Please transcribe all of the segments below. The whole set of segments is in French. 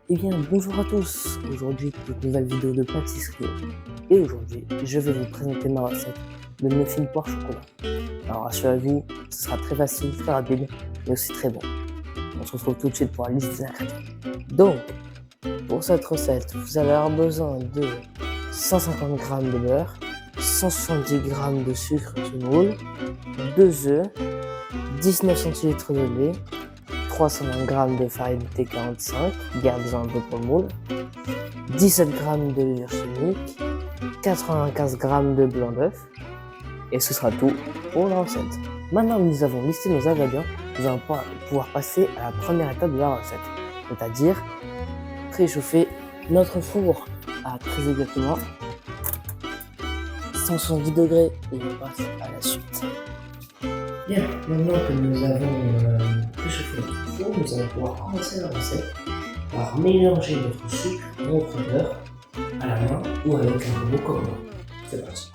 Eh bien, bonjour à tous. Aujourd'hui, une nouvelle vidéo de pâtisserie. Et aujourd'hui, je vais vous présenter ma recette de muffins poire chocolat. Alors, rassurez-vous, ce sera très facile, très rapide, mais aussi très bon. On se retrouve tout de suite pour la liste des ingrédients. Donc, pour cette recette, vous allez avoir besoin de 150 g de beurre, 170 g de sucre semoule, 2 œufs, 19 cl de lait, 320 g de farine T45, gardez-en un peu pour le moule, 17 g de levure chimique, 95 g de blanc d'œuf, et ce sera tout pour la recette. Maintenant que nous avons listé nos ingrédients, nous allons pouvoir passer à la première étape de la recette, c'est-à-dire préchauffer notre four à très exactement 170 degrés et on passe à la suite. Bien, maintenant que nous avons préchauffé notre four, nous allons pouvoir commencer la recette par mélanger notre sucre et notre beurre à la main ou avec un robot comme moi. C'est parti.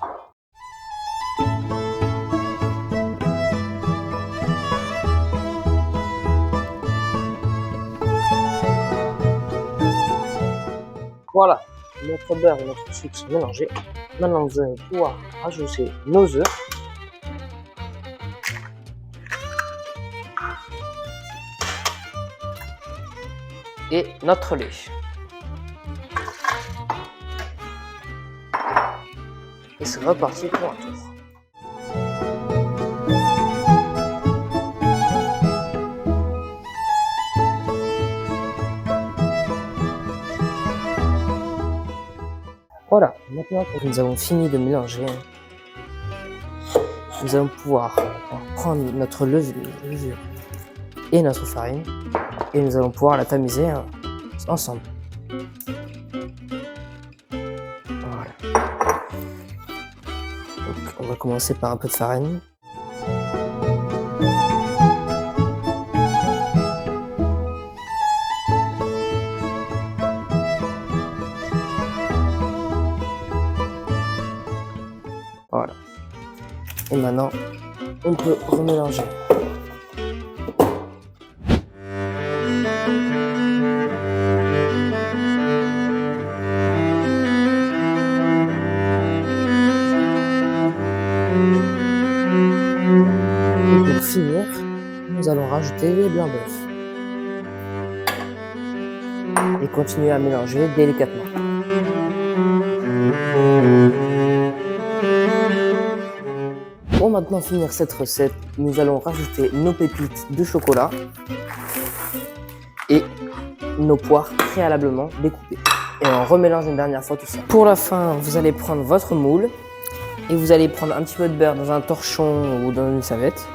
Voilà, notre beurre et notre sucre sont mélangés. Maintenant, nous allons pouvoir rajouter nos œufs. Et notre lait. Et c'est reparti pour un tour. Voilà, maintenant que nous avons fini de mélanger, nous allons pouvoir prendre notre levure et notre farine et nous allons pouvoir la tamiser ensemble. Voilà. Donc, on va commencer par un peu de farine. Voilà. Et maintenant, on peut remélanger. Et pour finir, nous allons rajouter les blancs d'œufs. Et continuer à mélanger délicatement. Pour maintenant finir cette recette, nous allons rajouter nos pépites de chocolat et nos poires préalablement découpées. Et on remélange une dernière fois tout ça. Pour la fin, vous allez prendre votre moule et vous allez prendre un petit peu de beurre dans un torchon ou dans une serviette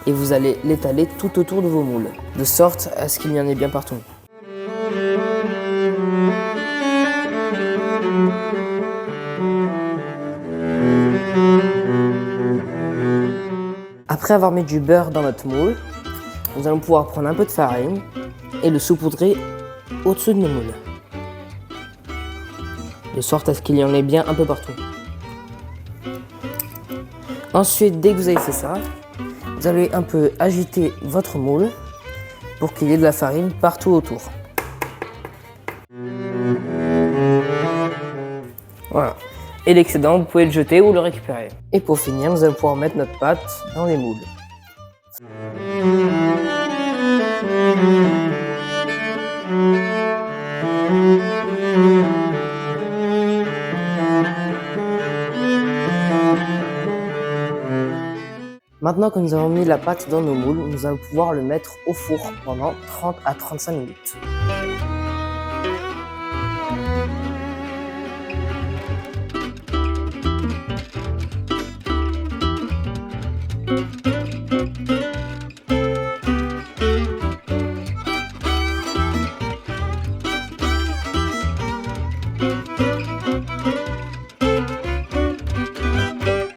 et vous allez l'étaler tout autour de vos moules, de sorte à ce qu'il y en ait bien partout. Après avoir mis du beurre dans notre moule, nous allons pouvoir prendre un peu de farine et le saupoudrer au-dessus de nos moules, de sorte à ce qu'il y en ait bien un peu partout. Ensuite, dès que vous avez fait ça, vous allez un peu agiter votre moule pour qu'il y ait de la farine partout autour. Voilà. Et l'excédent, vous pouvez le jeter ou le récupérer. Et pour finir, nous allons pouvoir mettre notre pâte dans les moules. Maintenant que nous avons mis la pâte dans nos moules, nous allons pouvoir le mettre au four pendant 30 à 35 minutes.